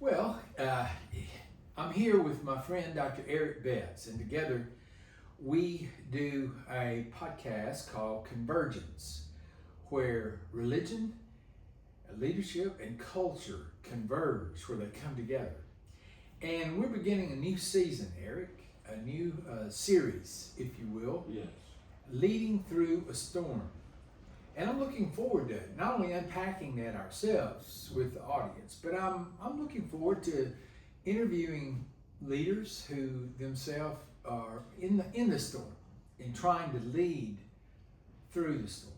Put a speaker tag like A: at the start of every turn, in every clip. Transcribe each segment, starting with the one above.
A: Well, I'm here with my friend Dr. Eric Betts, and together we do a podcast called Convergence, where religion, leadership, and culture converge, where they come together. And we're beginning a new season, Eric, a new series, if you will,
B: Yes.
A: leading through a storm. And I'm looking forward to not only unpacking that ourselves with the audience, but I'm looking forward to interviewing leaders who themselves are in the storm and trying to lead through the storm.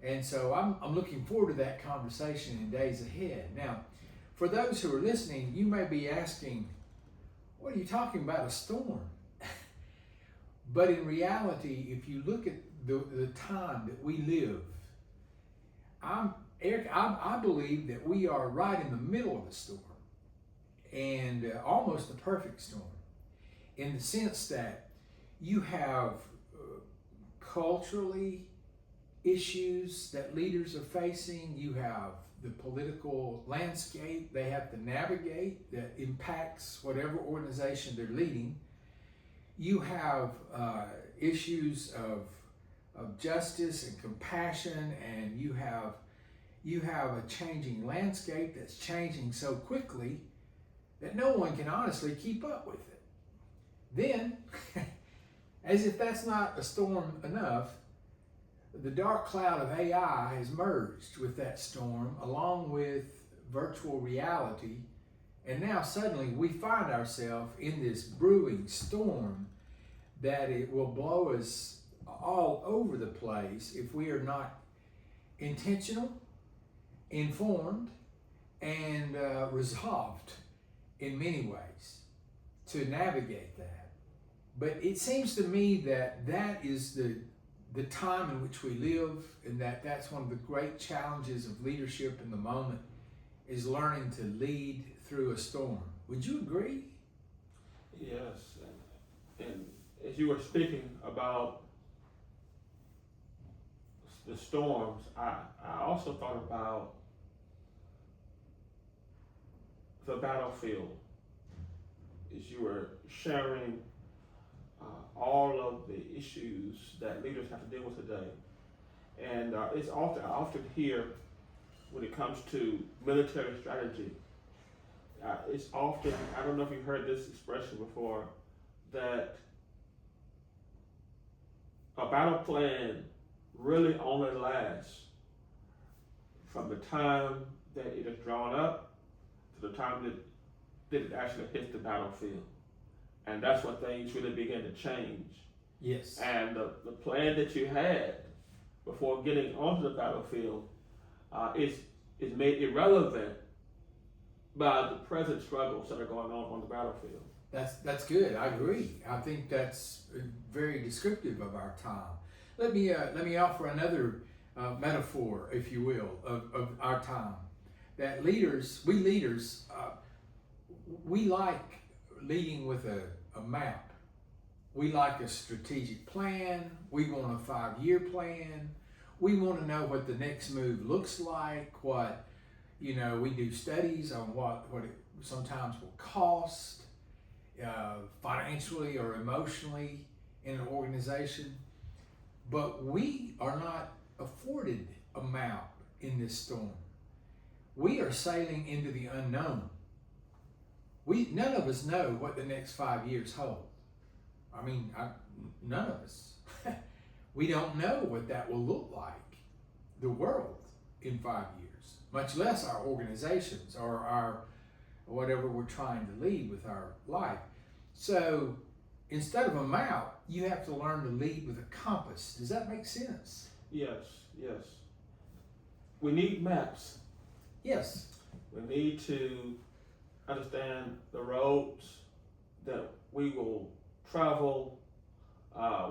A: And so I'm looking forward to that conversation in days ahead. Now, for those who are listening, you may be asking, what are you talking about, a storm? But in reality, if you look at the time that we live, Eric, I believe that we are right in the middle of a storm, and almost a perfect storm, in the sense that you have culturally issues that leaders are facing. You have the political landscape they have to navigate that impacts whatever organization they're leading. You have issues of justice and compassion, and you have a changing landscape that's changing so quickly that no one can honestly keep up with it. Then, as if that's not a storm enough, the dark cloud of AI has merged with that storm, along with virtual reality, and now suddenly we find ourselves in this brewing storm that it will blow us all over the place if we are not intentional, informed, and resolved in many ways to navigate that. But it seems to me that that is the time in which we live, and that's one of the great challenges of leadership in the moment, is learning to lead through a storm. Would you agree?
B: Yes. And as you were speaking about the storms, I also thought about the battlefield. As you were sharing all of the issues that leaders have to deal with today. And I often hear when it comes to military strategy, it's often, I don't know if you've heard this expression before, that a battle plan really only lasts from the time that it is drawn up to the time that it actually hits the battlefield. And that's when things really begin to change.
A: Yes.
B: And the plan that you had before getting onto the battlefield is made irrelevant by the present struggles that are going on the battlefield.
A: That's good. I agree. I think that's very descriptive of our time. Let me offer another metaphor, if you will, of our time. That we leaders, we like leading with a map. We like a strategic plan. We want a 5-year plan. We want to know what the next move looks like. We do studies on what it sometimes will cost, financially or emotionally in an organization. But we are not afforded a map in this storm. We are sailing into the unknown. None of us know what the next 5 years hold. None of us. We don't know what that will look like, the world, in 5 years, much less our organizations or our whatever we're trying to lead with our life. So instead of a map, you have to learn to lead with a compass. Does that make sense?
B: Yes. We need maps.
A: Yes.
B: We need to understand the roads that we will travel.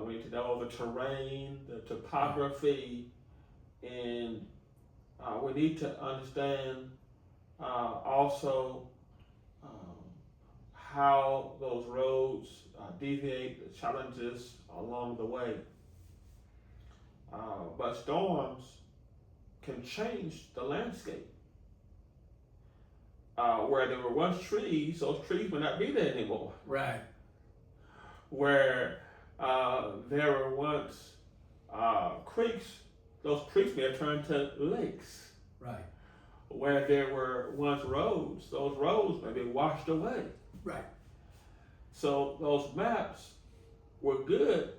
B: We need to know the terrain, the topography, and we need to understand also how those roads deviate, the challenges along the way. But storms can change the landscape. where there were once trees, those trees will not be there anymore.
A: Right.
B: Where there were once creeks, those creeks may have turned to lakes.
A: Right.
B: Where there were once roads, those roads may be washed away.
A: Right.
B: So those maps were good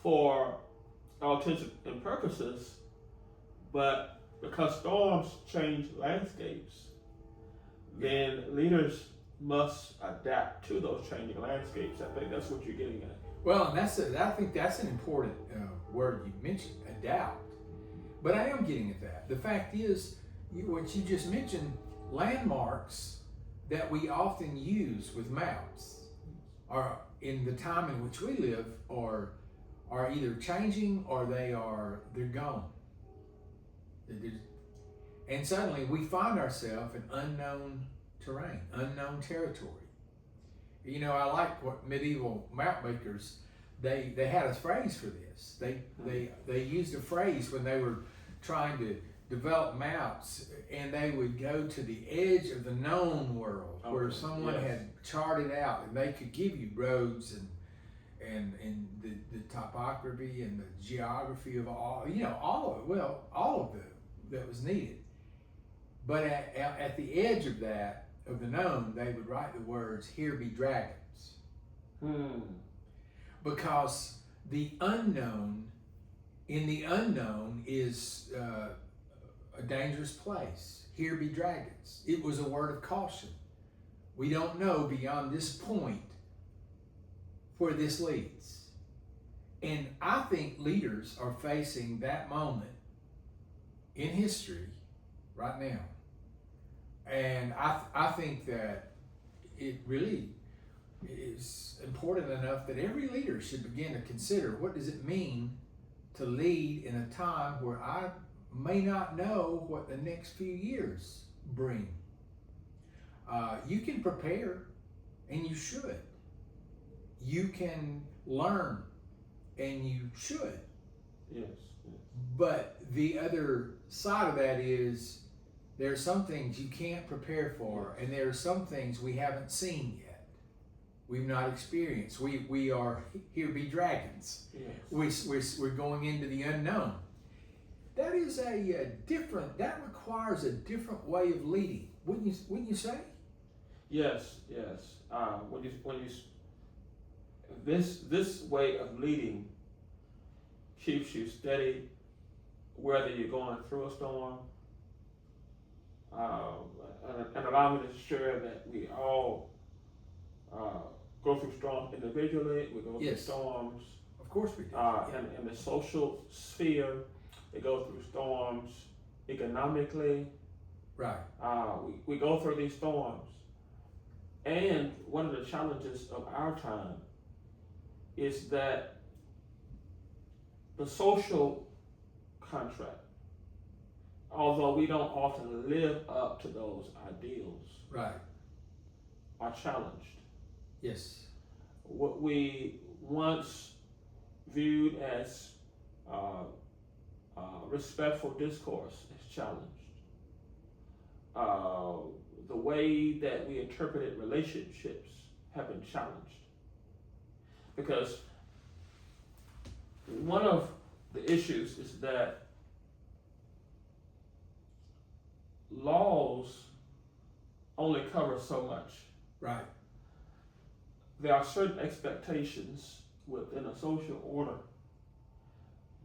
B: for all intents and purposes, but because storms change landscapes, then leaders must adapt to those changing landscapes. I think that's what you're getting at.
A: Well, and I think that's an important word you mentioned, adapt. But I am getting at that. The fact is, what you just mentioned, landmarks that we often use with maps are in the time in which we live are either changing or they're gone. And suddenly we find ourselves in unknown terrain, unknown territory. You know, I like what medieval map makers, they had a phrase for this. They used a phrase when they were trying to develop maps, and they would go to the edge of the known world where someone had charted out, and they could give you roads and the topography and the geography of all of that was needed. But at the edge of that, of the known, they would write the words, "Here be dragons." Because the unknown, in the unknown is a dangerous place. Here be dragons. It was a word of caution. We don't know beyond this point where this leads. And I think leaders are facing that moment in history right now. And I think that it really is important enough that every leader should begin to consider, what does it mean to lead in a time where I may not know what the next few years bring. You can prepare, and you should. You can learn, and you should.
B: Yes.
A: But the other side of that is there are some things you can't prepare for, and there are some things we haven't seen yet. We've not experienced. We are here be dragons.
B: Yes.
A: We're going into the unknown. That is that requires a different way of leading, wouldn't you say?
B: Yes. This way of leading keeps you steady, whether you're going through a storm, and allow me to share that we all go through storms individually. We go through storms.
A: Of course we do.
B: In the social sphere, we go through storms economically.
A: Right.
B: We go through these storms. And one of the challenges of our time is that the social contract, although we don't often live up to those ideals,
A: right,
B: are challenged.
A: Yes.
B: What we once viewed as respectful discourse is challenged. The way that we interpreted relationships have been challenged. Because one of the issues is that laws only cover so much.
A: Right.
B: There are certain expectations within a social order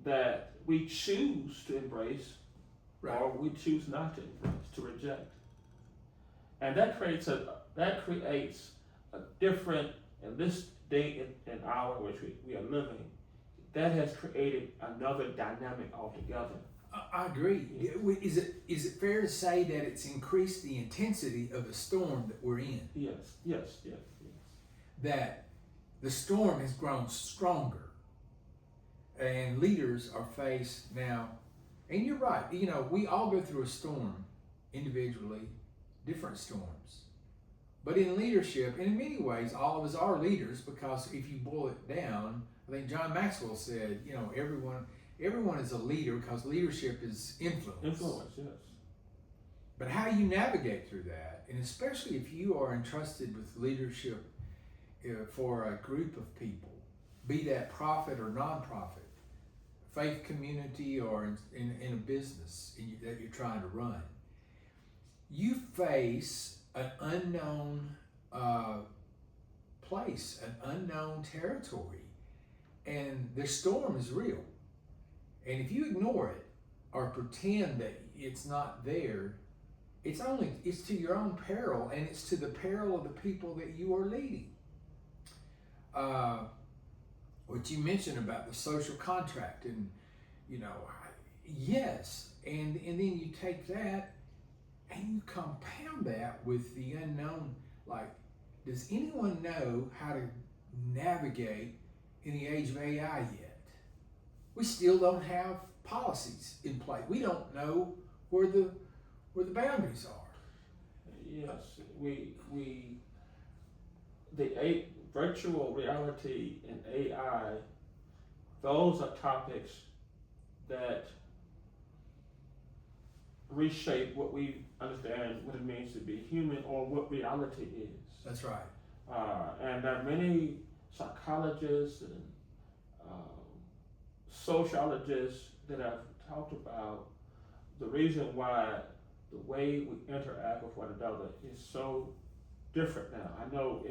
B: that we choose to embrace,
A: right,
B: or we choose not to embrace, to reject. And that creates a different, in this day and hour in which we are living, that has created another dynamic altogether.
A: I agree. Is it fair to say that it's increased the intensity of the storm that we're in?
B: Yes.
A: That the storm has grown stronger, and leaders are faced now, and you're right, we all go through a storm individually, different storms. But in leadership, and in many ways, all of us are leaders, because if you boil it down, I think John Maxwell said, everyone is a leader, because leadership is influence.
B: Influence, yes.
A: But how you navigate through that, and especially if you are entrusted with leadership for a group of people, be that profit or nonprofit, faith community, or in a business that you're trying to run, you face an unknown place, an unknown territory, and the storm is real. And if you ignore it or pretend that it's not there, it's to your own peril, and it's to the peril of the people that you are leading. What you mentioned about the social contract, and yes, and then you take that and you compound that with the unknown. Like, does anyone know how to navigate in the age of AI yet? We still don't have policies in place. We don't know where the boundaries are.
B: Yes, virtual reality and AI, those are topics that reshape what we understand what it means to be human, or what reality is.
A: That's right.
B: And there are many psychologists and sociologists that have talked about the reason why the way we interact with one another is so different now. I know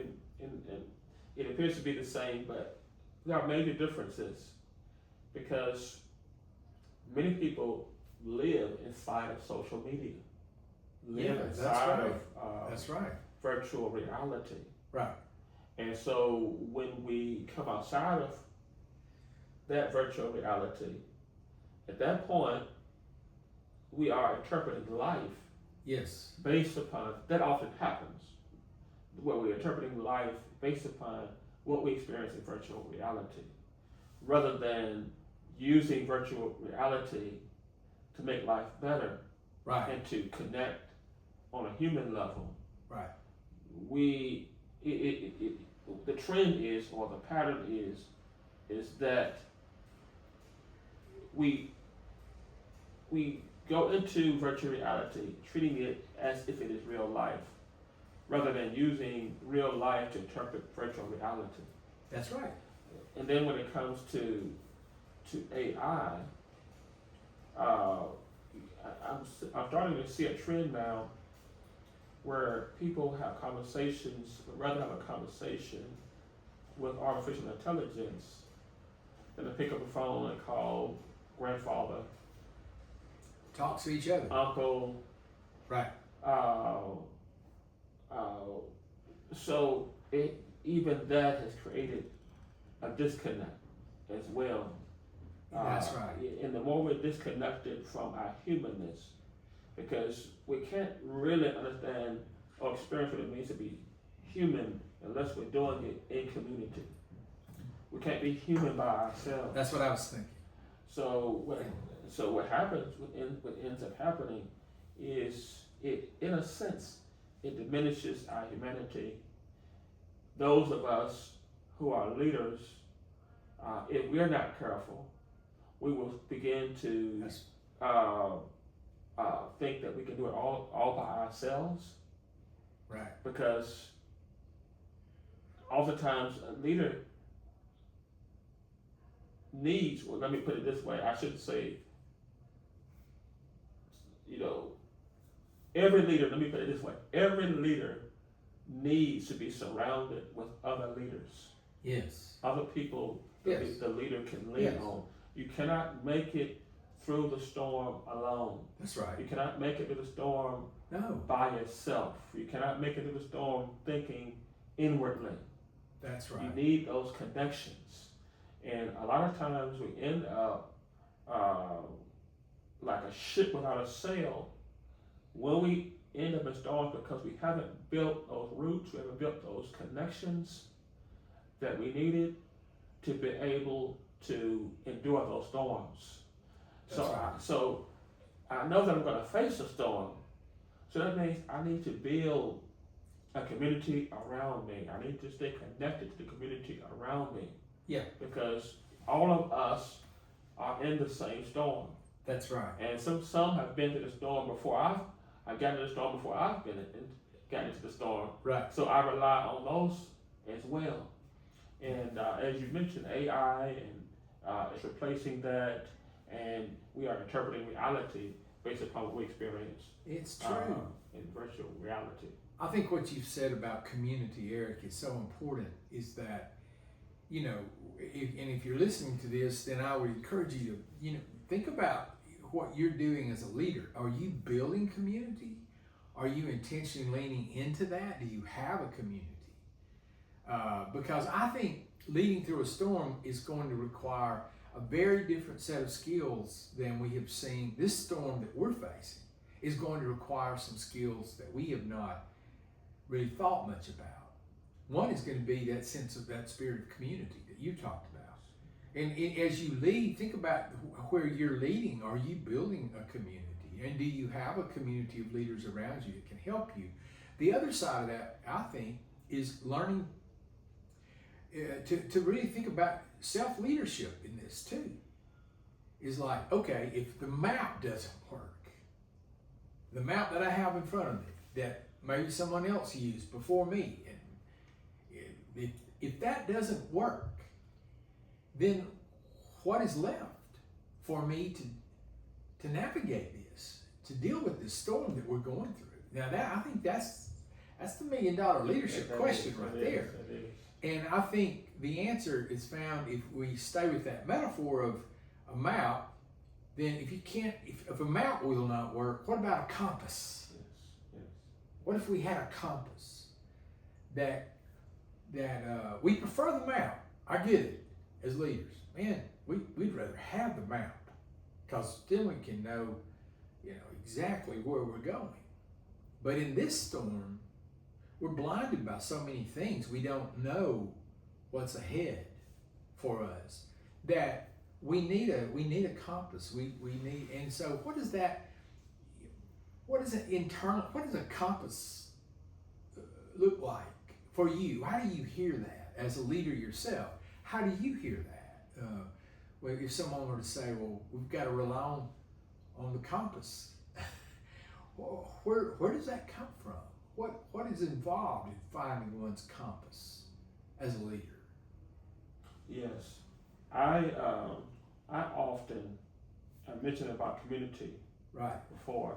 B: it appears to be the same, but there are major differences, because many people live inside of social media,
A: That's right.
B: virtual reality.
A: Right.
B: And so when we come outside of that virtual reality, at that point, we are interpreting life.
A: Yes.
B: Based upon, that often happens, where we're interpreting life based upon what we experience in virtual reality, rather than using virtual reality to make life better,
A: right,
B: and to connect on a human level.
A: Right.
B: The trend is, or the pattern is that we go into virtual reality treating it as if it is real life, rather than using real life to interpret virtual reality.
A: That's right.
B: And then when it comes to AI, I'm starting to see a trend now where people have conversations, but rather have a conversation with artificial intelligence than to pick up a phone and call grandfather,
A: talk to each other,
B: uncle.
A: Right.
B: So even that has created a disconnect as well.
A: That's right.
B: And the more we're disconnected from our humanness, because we can't really understand or experience what it means to be human unless we're doing it in community. We can't be human by ourselves.
A: That's what I was thinking.
B: So what happens, what ends up happening is, in a sense, it diminishes our humanity. Those of us who are leaders, if we're not careful, we will begin to think that we can do it all by ourselves.
A: Right.
B: Because oftentimes a leader needs, well, let me put it this way, I should say, every leader, let me put it this way, every leader needs to be surrounded with other leaders.
A: Yes.
B: Other people
A: Yes.
B: the leader can lean on. You cannot make it through the storm alone.
A: That's right.
B: You cannot make it through the storm by yourself. You cannot make it through the storm thinking inwardly.
A: That's right.
B: You need those connections. And a lot of times we end up like a ship without a sail when we end up in storms, because we haven't built those roots, we haven't built those connections that we needed to be able to endure those storms. So I know that I'm going to face a storm. So that means I need to build a community around me. I need to stay connected to the community around me.
A: Yeah.
B: Because all of us are in the same storm.
A: That's right.
B: And some have been to the storm before I got into the storm before I've gotten into the storm.
A: Right.
B: So I rely on those as well. And as you mentioned, AI and it's replacing that, and we are interpreting reality based upon what we experience
A: It's true.
B: In virtual reality.
A: I think what you've said about community, Eric, is so important. Is that, you know, if you're listening to this, then I would encourage you to, you know, think about what you're doing as a leader. Are you building community? Are you intentionally leaning into that? Do you have a community? Because I think leading through a storm is going to require a very different set of skills than we have seen. This storm that we're facing is going to require some skills that we have not really thought much about. One is going to be that sense of that spirit of community that you talked about. And as you lead, think about where you're leading. Are you building a community? And do you have a community of leaders around you that can help you? The other side of that, I think, is learning to really think about self-leadership in this too. Is like, okay, if the map doesn't work, the map that I have in front of me that maybe someone else used before me, and if that doesn't work, then what is left for me to navigate this, to deal with this storm that we're going through? Now I think that's the $1 million leadership question right there. And I think the answer is found if we stay with that metaphor of a map. Then if a map will not work, what about a compass?
B: Yes.
A: What if we had a compass that we prefer the map? I get it as leaders. Man, we'd rather have the map because then we can know, exactly where we're going. But in this storm, we're blinded by so many things. We don't know what's ahead for us. That we need a compass. We need, and so what does a compass look like for you? How do you hear that as a leader yourself? How do you hear that? Well, if someone were to say, well, we've got to rely on the compass, well, where does that come from? What is involved in finding one's compass as a leader?
B: Yes, I often mentioned about community
A: Right.
B: before.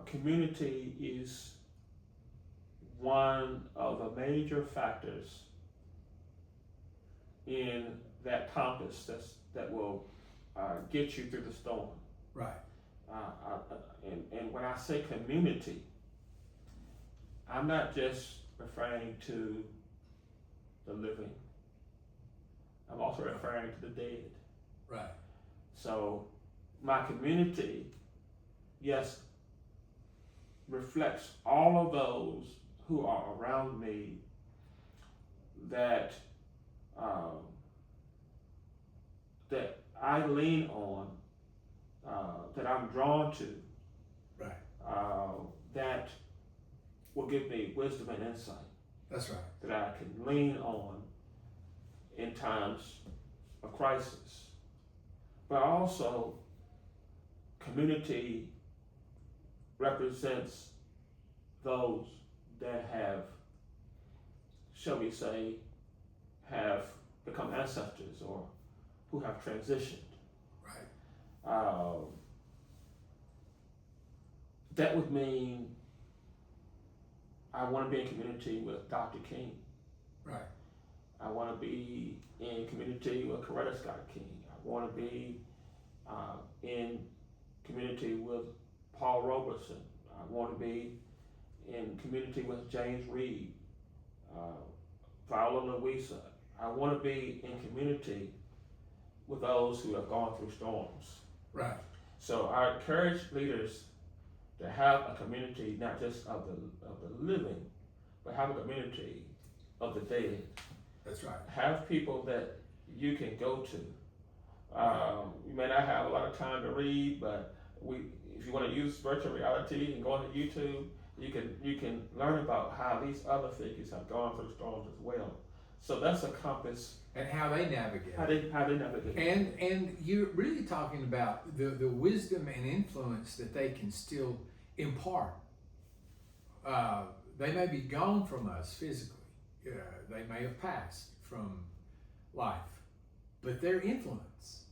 B: Community is one of the major factors in that compass that will get you through the storm.
A: Right.
B: And when I say community, I'm not just referring to the living. I'm also referring to the dead.
A: Right.
B: So my community, yes, reflects all of those who are around me that that I lean on, that I'm drawn to.
A: Right.
B: That will give me wisdom and insight.
A: That's right.
B: That I can lean on in times of crisis. But also, community represents those that have, shall we say, have become ancestors or who have transitioned.
A: Right.
B: That would mean I want to be in community with Dr. King.
A: Right.
B: I want to be in community with Coretta Scott King. I want to be in community with Paul Robeson. I want to be in community with James Reed, Viola Louisa. I want to be in community with those who have gone through storms.
A: Right.
B: So I encourage leaders to have a community, not just of the living, but have a community of the dead.
A: That's right.
B: Have people that you can go to. You may not have a lot of time to read, but if you want to use virtual reality and go onto YouTube, you can learn about how these other figures have gone through storms as well. So that's a compass.
A: and how they navigate.
B: How they navigate.
A: And you're really talking about the wisdom and influence that they can still impart. They may be gone from us physically. They may have passed from life, but their influence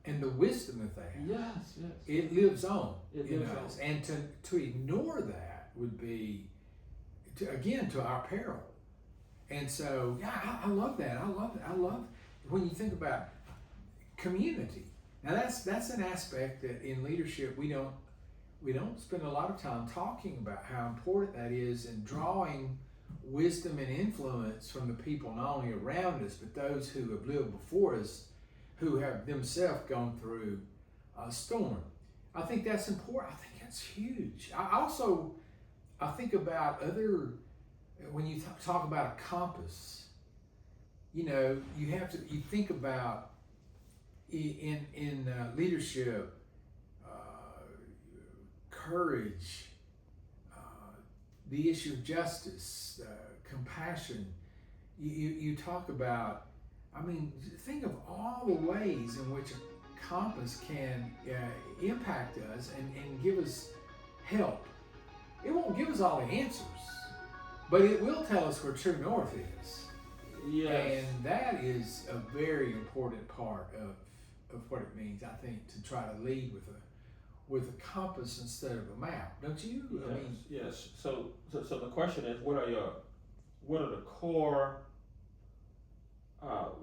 A: and the wisdom that they have,
B: Yes.
A: it lives on
B: It
A: in
B: lives
A: us.
B: on.
A: And to ignore that would be, to our peril. And so, yeah, I love that. I love when you think about community. Now that's an aspect that in leadership we don't spend a lot of time talking about how important that is in drawing wisdom and influence from the people not only around us but those who have lived before us, who have themselves gone through a storm. I think that's important. I think that's huge. I think about when you talk about a compass, you think about in leadership, courage, the issue of justice, compassion. You talk about, think of all the ways in which a compass can impact us and give us help. It won't give us all the answers, but it will tell us where true north is.
B: Yes.
A: And that is a very important part of what it means, I think, to try to lead with a compass instead of a map. Don't you?
B: Yes. So the question is, what are the core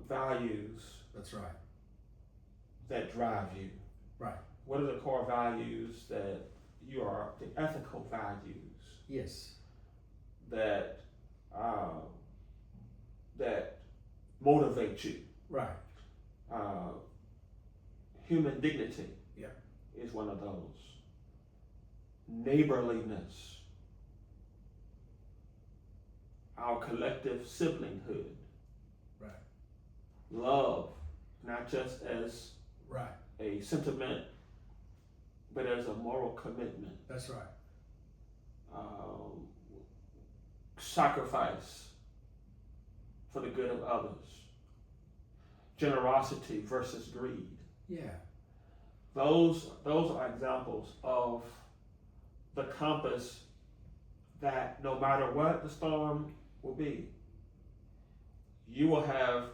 B: values?
A: That's right.
B: That drive you?
A: Right.
B: What are the core values that the ethical values?
A: Yes.
B: That motivate you?
A: Right.
B: Human dignity.
A: Yeah.
B: Is one of those. Neighborliness. Our collective siblinghood.
A: Right.
B: Love, not just as
A: right.
B: a sentiment, but as a moral commitment.
A: That's right.
B: Sacrifice for the good of others. Generosity versus greed.
A: Yeah.
B: Those are examples of the compass that no matter what the storm will be, you will have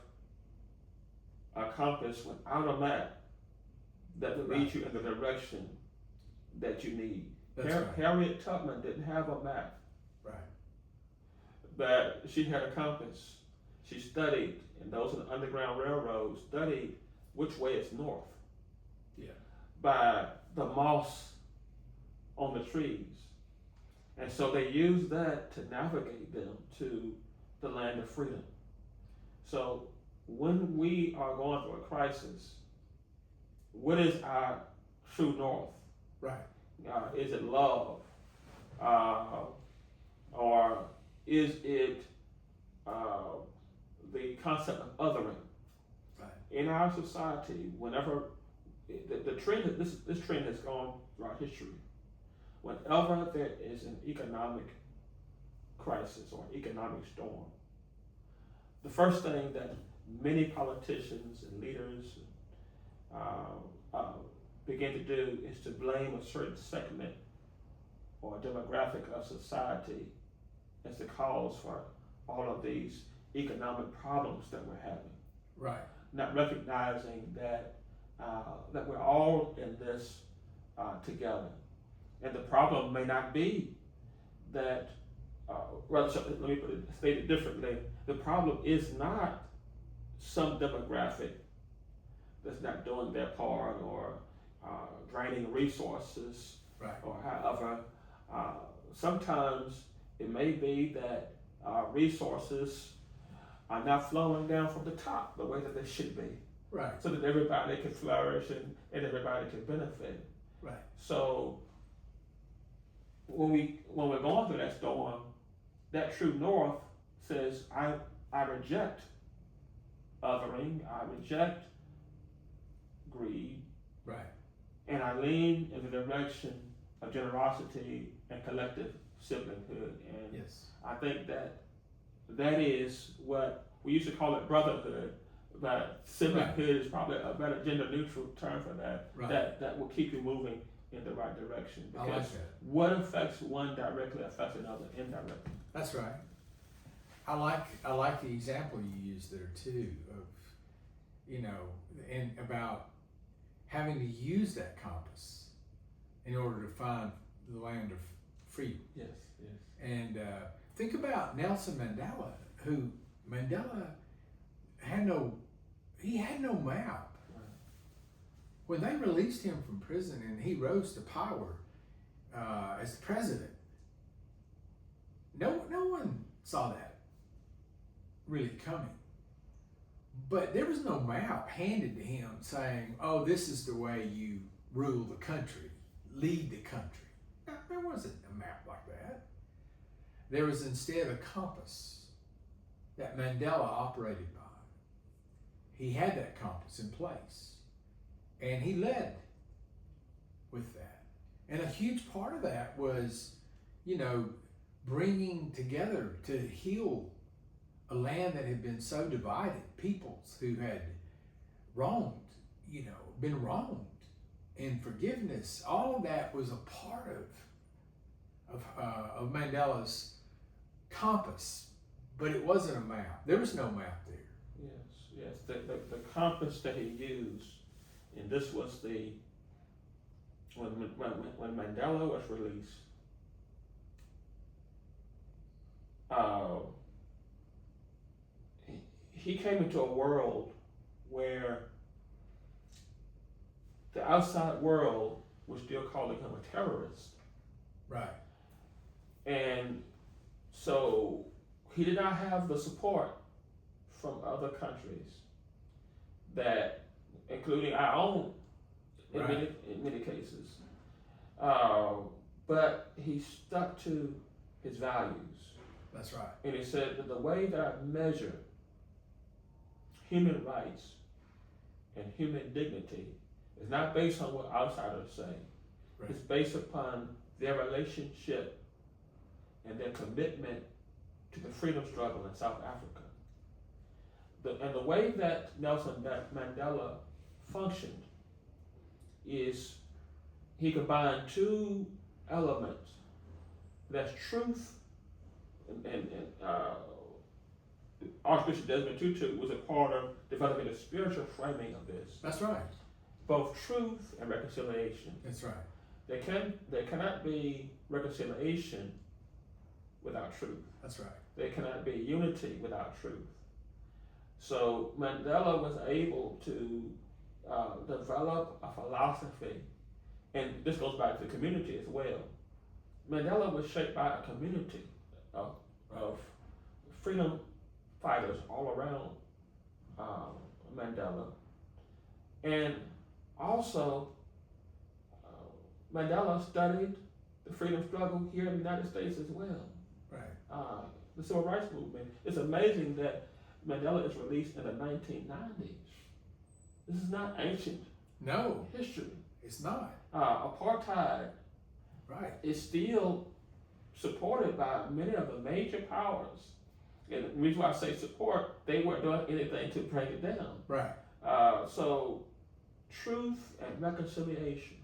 B: a compass without a map that will lead you in the direction that you need.
A: That's right.
B: Harriet Tubman didn't have a map.
A: Right.
B: But she had a compass. She studied, and those in the Underground Railroad studied which way is north.
A: Yeah.
B: By the moss on the trees. And so they used that to navigate them to the land of freedom. So when we are going through a crisis, what is our true north?
A: Right.
B: Is it love? Or is it the concept of othering?
A: Right.
B: In our society, whenever the trend, this trend has gone throughout history. Whenever there is an economic crisis or economic storm, the first thing that many politicians and leaders begin to do is to blame a certain segment or demographic of society as the cause for all of these economic problems that we're having.
A: Right.
B: Not recognizing that that we're all in this together, and the problem may not be that. Let me state it differently. The problem is not some demographic that's not doing their part or draining resources,
A: right.
B: Or however. Sometimes it may be that resources are not flowing down from the top the way that they should be.
A: Right.
B: So that everybody can flourish and everybody can benefit.
A: Right.
B: So when we're going through that storm, that true north says, I reject othering, I reject greed,
A: right.
B: And I lean in the direction of generosity and collective siblinghood. And
A: yes.
B: I think that is what we used to call it brotherhood, but sibling-hood is probably a better gender-neutral term for that.
A: Right.
B: That will keep you moving in the right direction.
A: I
B: Because
A: like that.
B: what affects one directly affects another indirectly.
A: That's right. I like the example you used there too of, and about having to use that compass in order to find the land of freedom.
B: Yes, yes.
A: And think about Nelson Mandela, who Mandela had no map.
B: Right.
A: When they released him from prison and he rose to power as president, no one saw that really coming. But there was no map handed to him saying, "Oh, this is the way you rule the country, lead the country." No, there wasn't a map like that. There was instead a compass that Mandela operated by. He had that compass in place, and he led with that. And a huge part of that was, bringing together to heal a land that had been so divided, peoples who had wronged, been wronged, and forgiveness. All of that was a part of Mandela's compass, but it wasn't a map. There was no map there.
B: Yes. The compass that he used, and this was when Mandela was released. He came into a world where the outside world was still calling him a terrorist.
A: Right.
B: And so he did not have the support from other countries that, including our own in many cases. But he stuck to his values.
A: That's right.
B: And he said that the way that I measure human rights and human dignity is not based on what outsiders say.
A: Right.
B: It's based upon their relationship and their commitment to the freedom struggle in South Africa. And the way that Nelson Mandela functioned is he combined two elements. That's truth and Archbishop Desmond Tutu was a part of developing a spiritual framing of this.
A: That's right.
B: Both truth and reconciliation.
A: That's right.
B: There cannot be reconciliation without truth.
A: That's right.
B: There cannot be unity without truth. So Mandela was able to develop a philosophy, and this goes back to the community as well. Mandela was shaped by a community of freedom fighters all around Mandela. And also, Mandela studied the freedom struggle here in the United States as well.
A: Right.
B: The Civil Rights Movement. It's amazing that Mandela is released in the 1990s. This is not ancient history.
A: It's not.
B: Apartheid
A: Right.
B: is still supported by many of the major powers. And the reason why I say support, they weren't doing anything to break it down.
A: Right.
B: So truth and reconciliation.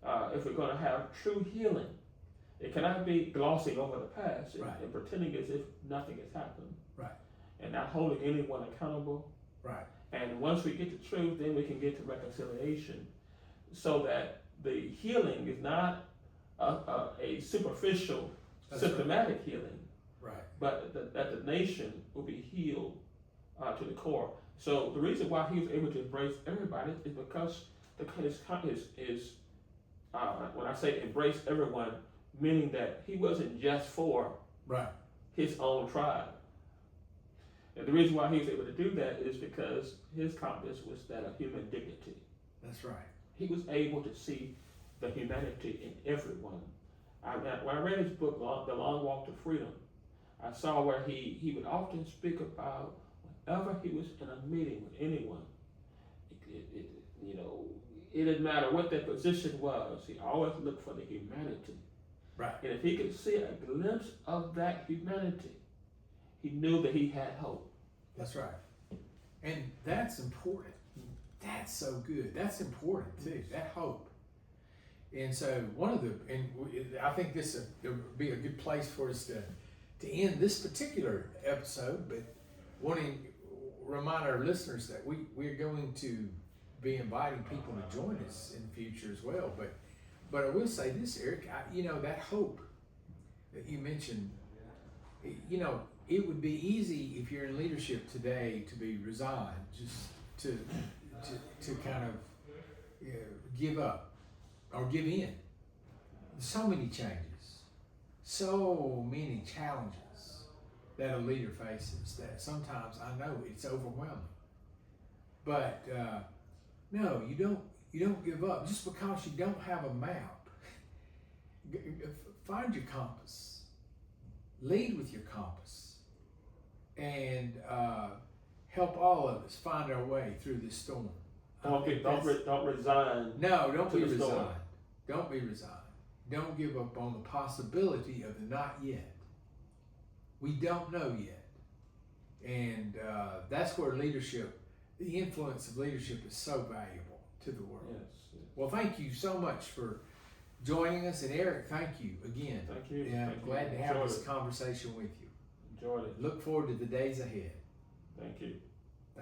B: If we're going to have true healing, it cannot be glossing over the past and pretending as if nothing has happened.
A: Right.
B: And not holding anyone accountable.
A: Right.
B: And once we get to truth, then we can get to reconciliation, so that the healing is not a superficial, symptomatic healing,
A: Right.
B: but that the nation will be healed to the core. So the reason why he was able to embrace everybody is because his when I say embrace everyone, meaning that he wasn't just for
A: Right.
B: his own tribe. And the reason why he was able to do that is because his compass was that of human dignity.
A: That's right.
B: He was able to see the humanity in everyone. When I read his book, The Long Walk to Freedom, I saw where he would often speak about whenever he was in a meeting with anyone, it didn't matter what their position was, he always looked for the humanity.
A: Right.
B: And if he could see a glimpse of that humanity, he knew that he had hope.
A: That's right. And that's important. That's so good. That's important too. That hope. And so I think this would be a good place for us to end this particular episode, but wanting to remind our listeners that we're going to be inviting people to join us in the future as well. But I will say this, Eric, that hope that you mentioned, it would be easy if you're in leadership today to be resigned, just to kind of give up or give in. So many changes, so many challenges that a leader faces that sometimes I know it's overwhelming. But no, you don't give up just because you don't have a map. Find your compass, lead with your compass, and help all of us find our way through this storm.
B: Don't resign.
A: No, don't be
B: to the storm.
A: resigned. Don't be resigned. Don't give up on the possibility of the not yet. We don't know yet. And that's where leadership, the influence of leadership is so valuable to the world.
B: Yes.
A: Well, thank you so much for joining us. And Eric, thank you again.
B: Thank you.
A: Yeah, I'm
B: Thank
A: glad
B: you.
A: to have
B: Enjoyed
A: this
B: it.
A: conversation with you.
B: Enjoyed it.
A: Look forward to the days ahead.
B: Thank you.